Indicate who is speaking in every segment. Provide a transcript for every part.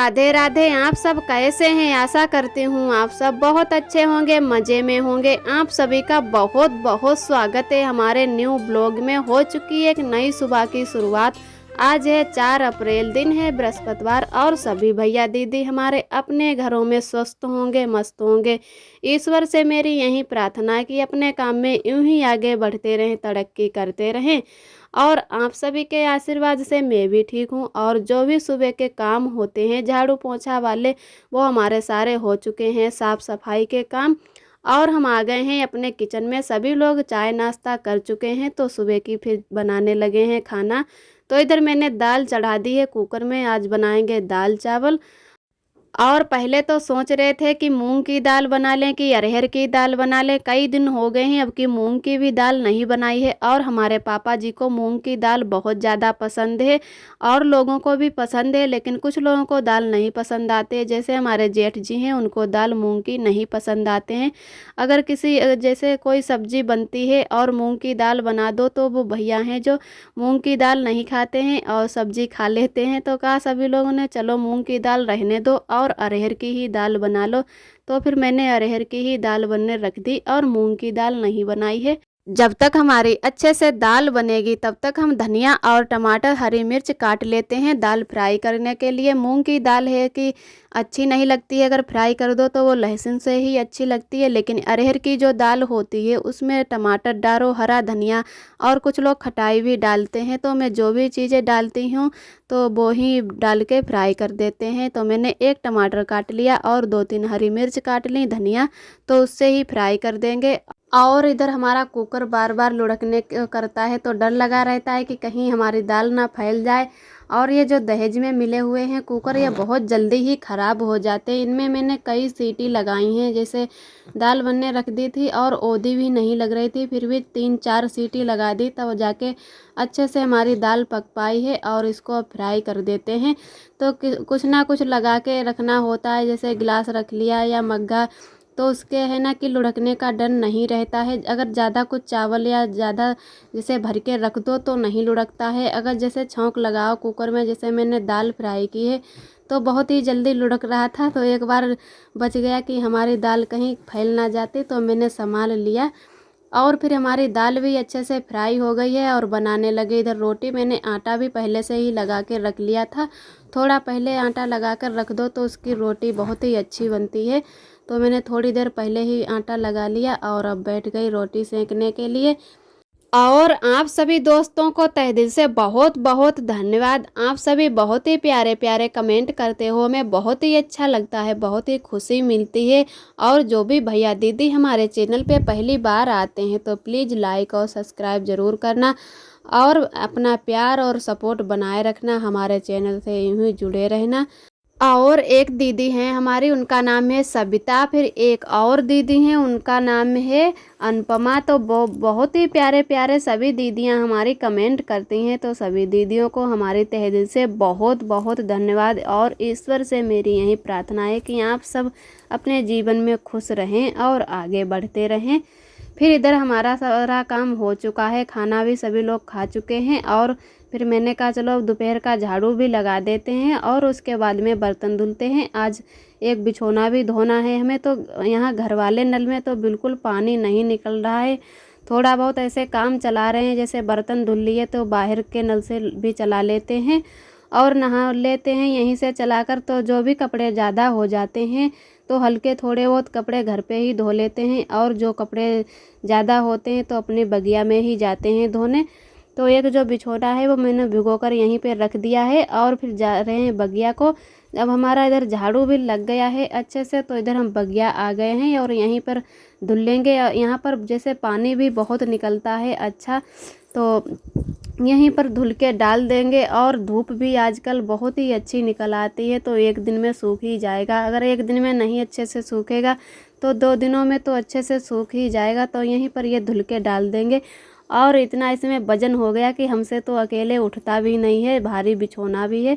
Speaker 1: राधे राधे। आप सब कैसे हैं? आशा करती हूँ आप सब बहुत अच्छे होंगे, मज़े में होंगे। आप सभी का बहुत बहुत स्वागत है हमारे न्यू ब्लॉग में। हो चुकी है एक नई सुबह की शुरुआत। आज है 4 अप्रैल, दिन है बृहस्पतिवार और सभी भैया दीदी हमारे अपने घरों में स्वस्थ होंगे, मस्त होंगे। ईश्वर से मेरी यही प्रार्थना है कि अपने काम में यूं ही आगे बढ़ते रहें, तरक्की करते रहें। और आप सभी के आशीर्वाद से मैं भी ठीक हूँ। और जो भी सुबह के काम होते हैं झाड़ू पोछा वाले, वो हमारे सारे हो चुके हैं, साफ़ सफाई के काम। और हम आ गए हैं अपने किचन में। सभी लोग चाय नाश्ता कर चुके हैं तो सुबह की फिर बनाने लगे हैं खाना। तो इधर मैंने दाल चढ़ा दी है कुकर में। आज बनाएंगे दाल चावल। और पहले तो सोच रहे थे कि मूंग की दाल बना लें कि अरहर की दाल बना लें। कई दिन हो गए हैं अब की मूंग की भी दाल नहीं बनाई है। और हमारे पापा जी को मूंग की दाल बहुत ज़्यादा पसंद है और लोगों को भी पसंद है, लेकिन कुछ लोगों को दाल नहीं पसंद आते हैं। जैसे हमारे जेठ जी हैं, उनको दाल मूंग की नहीं पसंद आते हैं। अगर किसी जैसे कोई सब्जी बनती है और मूंग की दाल बना दो तो वो भैया हैं जो मूंग की दाल नहीं खाते हैं और सब्जी खा लेते हैं। तो कहा सभी लोगों ने चलो मूंग की दाल रहने दो और अरहर की ही दाल बना लो। तो फिर मैंने अरहर की ही दाल बनने रख दी और मूंग की दाल नहीं बनाई है। जब तक हमारी अच्छे से दाल बनेगी तब तक हम धनिया और टमाटर हरी मिर्च काट लेते हैं दाल फ्राई करने के लिए। मूंग की दाल है कि अच्छी नहीं लगती है, अगर फ्राई कर दो तो वो लहसुन से ही अच्छी लगती है। लेकिन अरहर की जो दाल होती है उसमें टमाटर डालो, हरा धनिया और कुछ लोग खटाई भी डालते हैं। तो मैं जो भी चीज़ें डालती हूँ तो वो ही डाल के फ्राई कर देते हैं। तो मैंने एक टमाटर काट लिया और 2-3 हरी मिर्च काट ली, धनिया, तो उससे ही फ्राई कर देंगे। और इधर हमारा कुकर बार बार लुढ़कने करता है तो डर लगा रहता है कि कहीं हमारी दाल ना फैल जाए। और ये जो दहेज में मिले हुए हैं कुकर, ये बहुत जल्दी ही ख़राब हो जाते हैं। इनमें मैंने कई सीटी लगाई हैं, जैसे दाल बनने रख दी थी और ओदी भी नहीं लग रही थी, फिर भी 3-4 सीटी लगा दी तब जाके अच्छे से हमारी दाल पक पाई है। और इसको फ्राई कर देते हैं। तो कुछ ना कुछ लगा के रखना होता है, जैसे गिलास रख लिया या मग्गा, तो उसके है ना कि लुढ़कने का डर नहीं रहता है। अगर ज़्यादा कुछ चावल या ज़्यादा जैसे भर के रख दो तो नहीं लुढ़कता है। अगर जैसे छौंक लगाओ कुकर में, जैसे मैंने दाल फ्राई की है तो बहुत ही जल्दी लुढ़क रहा था। तो एक बार बच गया कि हमारी दाल कहीं फैल ना जाती, तो मैंने संभाल लिया। और फिर हमारी दाल भी अच्छे से फ्राई हो गई है और बनाने लगे इधर रोटी। मैंने आटा भी पहले से ही लगा के रख लिया था। थोड़ा पहले आटा लगा कर रख दो तो उसकी रोटी बहुत ही अच्छी बनती है। तो मैंने थोड़ी देर पहले ही आटा लगा लिया और अब बैठ गई रोटी सेकने के लिए। और आप सभी दोस्तों को तहे दिल से बहुत बहुत धन्यवाद। आप सभी बहुत ही प्यारे प्यारे कमेंट करते हो, हमें बहुत ही अच्छा लगता है, बहुत ही खुशी मिलती है। और जो भी भैया दीदी हमारे चैनल पे पहली बार आते हैं तो प्लीज़ लाइक और सब्सक्राइब ज़रूर करना और अपना प्यार और सपोर्ट बनाए रखना, हमारे चैनल से यूं ही जुड़े रहना। और एक दीदी हैं हमारी, उनका नाम है सबिता। फिर एक और दीदी हैं, उनका नाम है अनुपमा। तो बहुत ही प्यारे प्यारे सभी दीदियां हमारी कमेंट करती हैं। तो सभी दीदियों को हमारे तहे दिल से बहुत बहुत धन्यवाद। और ईश्वर से मेरी यही प्रार्थना है कि आप सब अपने जीवन में खुश रहें और आगे बढ़ते रहें। फिर इधर हमारा सारा काम हो चुका है, खाना भी सभी लोग खा चुके हैं। और फिर मैंने कहा चलो दोपहर का झाड़ू भी लगा देते हैं और उसके बाद में बर्तन धुलते हैं। आज एक बिछोना भी धोना है हमें। तो यहाँ घर वाले नल में तो बिल्कुल पानी नहीं निकल रहा है। थोड़ा बहुत ऐसे काम चला रहे हैं, जैसे बर्तन धुल लिए तो बाहर के नल से भी चला लेते हैं और नहा लेते हैं यहीं से चलाकर। तो जो भी कपड़े ज़्यादा हो जाते हैं तो हल्के थोड़े बहुत कपड़े घर पे ही धो लेते हैं और जो कपड़े ज़्यादा होते हैं तो अपने बगिया में ही जाते हैं धोने। तो एक जो बिछोना है वो मैंने भिगोकर यहीं पे रख दिया है और फिर जा रहे हैं बगिया को। अब हमारा इधर झाड़ू भी लग गया है अच्छे से, तो इधर हम बगिया आ गए हैं और यहीं पर धुल लेंगे। यहाँ पर जैसे पानी भी बहुत निकलता है अच्छा, तो यहीं पर धुल के डाल देंगे। और धूप भी आजकल बहुत ही अच्छी निकल आती है, तो एक दिन में सूख ही जाएगा। अगर एक दिन में नहीं अच्छे से सूखेगा तो 2 दिनों में तो अच्छे से सूख ही जाएगा। तो यहीं पर ये धुल के डाल देंगे। और इतना इसमें वजन हो गया कि हमसे तो अकेले उठता भी नहीं है, भारी बिछोना भी है।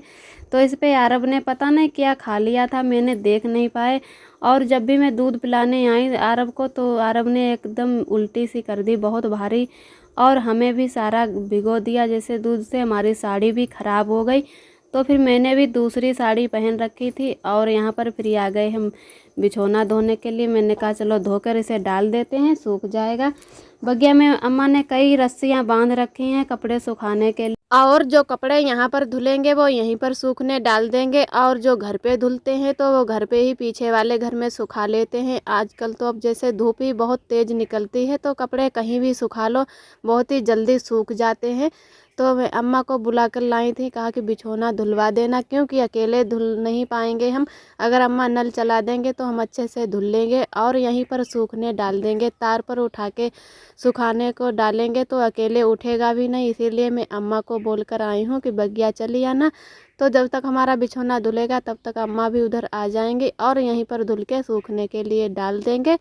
Speaker 1: तो इस पे आरब ने पता नहीं क्या खा लिया था, मैंने देख नहीं पाए। और जब भी मैं दूध पिलाने आई आरब को तो आरब ने एकदम उल्टी सी कर दी, बहुत भारी। और हमें भी सारा भिगो दिया, जैसे दूध से हमारी साड़ी भी ख़राब हो गई। तो फिर मैंने भी दूसरी साड़ी पहन रखी थी और यहाँ पर फिर आ गए हम बिछौना धोने के लिए। मैंने कहा चलो धोकर इसे डाल देते हैं, सूख जाएगा। बगिया में अम्मा ने कई रस्सियाँ बांध रखी हैं कपड़े सुखाने के लिए, और जो कपड़े यहाँ पर धुलेंगे वो यहीं पर सूखने डाल देंगे, और जो घर पे धुलते हैं तो वो घर पे ही पीछे वाले घर में सुखा लेते हैं। आजकल तो अब जैसे धूप ही बहुत तेज़ निकलती है तो कपड़े कहीं भी सुखा लो बहुत ही जल्दी सूख जाते हैं। तो मैं अम्मा को बुला कर लाई थी, कहा कि बिछौना धुलवा देना, क्योंकि अकेले धुल नहीं पाएंगे हम। अगर अम्मा नल चला देंगे तो हम अच्छे से धुल लेंगे और यहीं पर सूखने डाल देंगे। तार पर उठा के सुखाने को डालेंगे तो अकेले उठेगा भी नहीं, इसीलिए मैं अम्मा को बोल कर आई हूँ कि बगिया चली आना। तो जब तक हमारा बिछौना धुलेगा तब तक अम्मा भी उधर आ जाएंगे और यहीं पर धुल के सूखने के लिए डाल देंगे।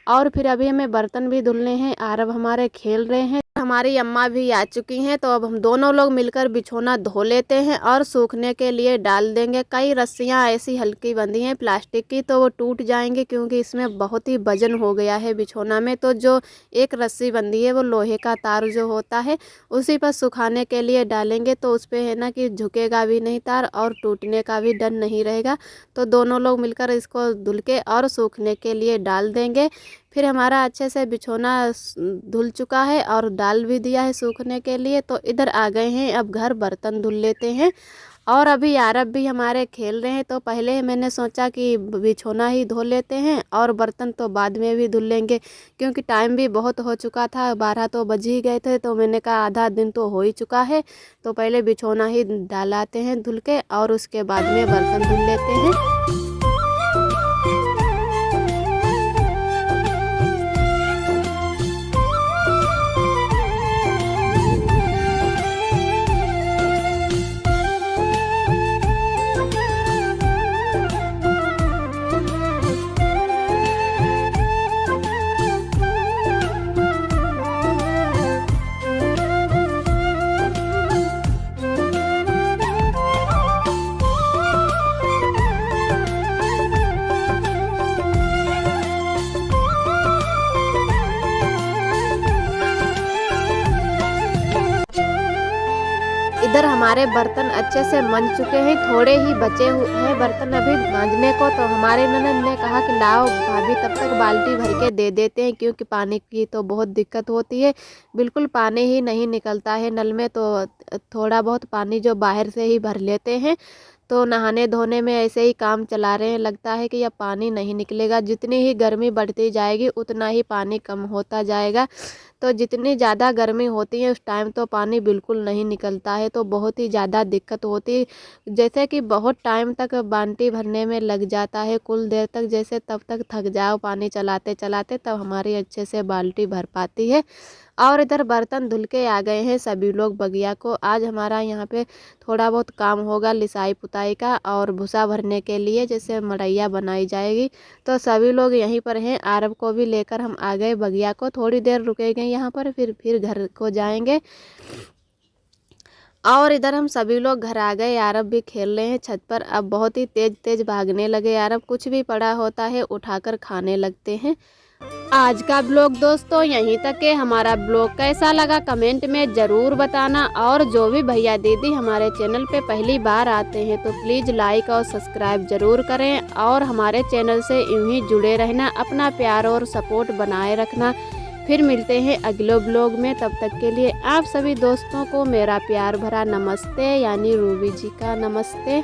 Speaker 1: और फिर अभी हमें बर्तन भी धुलने हैं। आरब हमारे खेल रहे हैं, हमारी अम्मा भी आ चुकी हैं, तो अब हम दोनों लोग मिलकर बिछौना धो लेते हैं और सूखने के लिए डाल देंगे। कई रस्सियाँ ऐसी हल्की बंधी हैं प्लास्टिक की, तो वो टूट जाएंगी क्योंकि इसमें बहुत ही वजन हो गया है बिछौना में। तो जो एक रस्सी बंधी है वो लोहे का तार जो होता है उसी पर सुखाने के लिए डालेंगे, तो उस पर है ना कि झुकेगा भी नहीं तार और टूटने का भी डर नहीं रहेगा। तो दोनों लोग मिलकर इसको धुल के और सूखने के लिए डाल देंगे। फिर हमारा अच्छे से बिछौना धुल चुका है और डाल भी दिया है सूखने के लिए। तो इधर आ गए हैं अब घर बर्तन धुल लेते हैं। और अभी आरब भी हमारे खेल रहे हैं, तो पहले मैंने सोचा कि बिछौना ही धो लेते हैं और बर्तन तो बाद में भी धुल लेंगे, क्योंकि टाइम भी बहुत हो चुका था, 12 तो बज ही गए थे। तो मैंने कहा आधा दिन तो हो ही चुका है, तो पहले बिछौना ही डालाते हैं धुल के और उसके बाद में बर्तन धुल लेते हैं। इधर हमारे बर्तन अच्छे से मंज चुके हैं, थोड़े ही बचे हुए हैं बर्तन अभी मांजने को। तो हमारे ननद ने कहा कि लाओ भाभी तब तक बाल्टी भर के दे देते हैं, क्योंकि पानी की तो बहुत दिक्कत होती है, बिल्कुल पानी ही नहीं निकलता है नल में। तो थोड़ा बहुत पानी जो बाहर से ही भर लेते हैं। तो नहाने धोने में ऐसे ही काम चला रहे हैं, लगता है कि अब पानी नहीं निकलेगा। जितनी ही गर्मी बढ़ती जाएगी उतना ही पानी कम होता जाएगा। तो जितनी ज़्यादा गर्मी होती है उस टाइम तो पानी बिल्कुल नहीं निकलता है, तो बहुत ही ज़्यादा दिक्कत होती, जैसे कि बहुत टाइम तक बाल्टी भरने में लग जाता है, कुल देर तक, जैसे तब तक थक जाओ पानी चलाते चलाते, तब हमारी अच्छे से बाल्टी भर पाती है। और इधर बर्तन धुल के आ गए हैं सभी लोग बगिया को। आज हमारा यहाँ पे थोड़ा बहुत काम होगा लिसाई पुताई का और भूसा भरने के लिए, जैसे मड़ैया बनाई जाएगी। तो सभी लोग यहीं पर हैं, आरब को भी लेकर हम आ गए बगिया को। थोड़ी देर रुकेंगे यहाँ पर, फिर घर को जाएंगे। और इधर हम सभी लोग घर आ गए, आरब भी खेल रहे हैं छत पर। अब बहुत ही तेज तेज भागने लगे आरब, कुछ भी पड़ा होता है उठाकर खाने लगते हैं। आज का ब्लॉग दोस्तों यहीं तक है। हमारा ब्लॉग कैसा लगा कमेंट में ज़रूर बताना, और जो भी भैया दीदी हमारे चैनल पे पहली बार आते हैं तो प्लीज़ लाइक और सब्सक्राइब ज़रूर करें, और हमारे चैनल से यूं ही जुड़े रहना, अपना प्यार और सपोर्ट बनाए रखना। फिर मिलते हैं अगले ब्लॉग में, तब तक के लिए आप सभी दोस्तों को मेरा प्यार भरा नमस्ते, यानी रूबी जी का नमस्ते।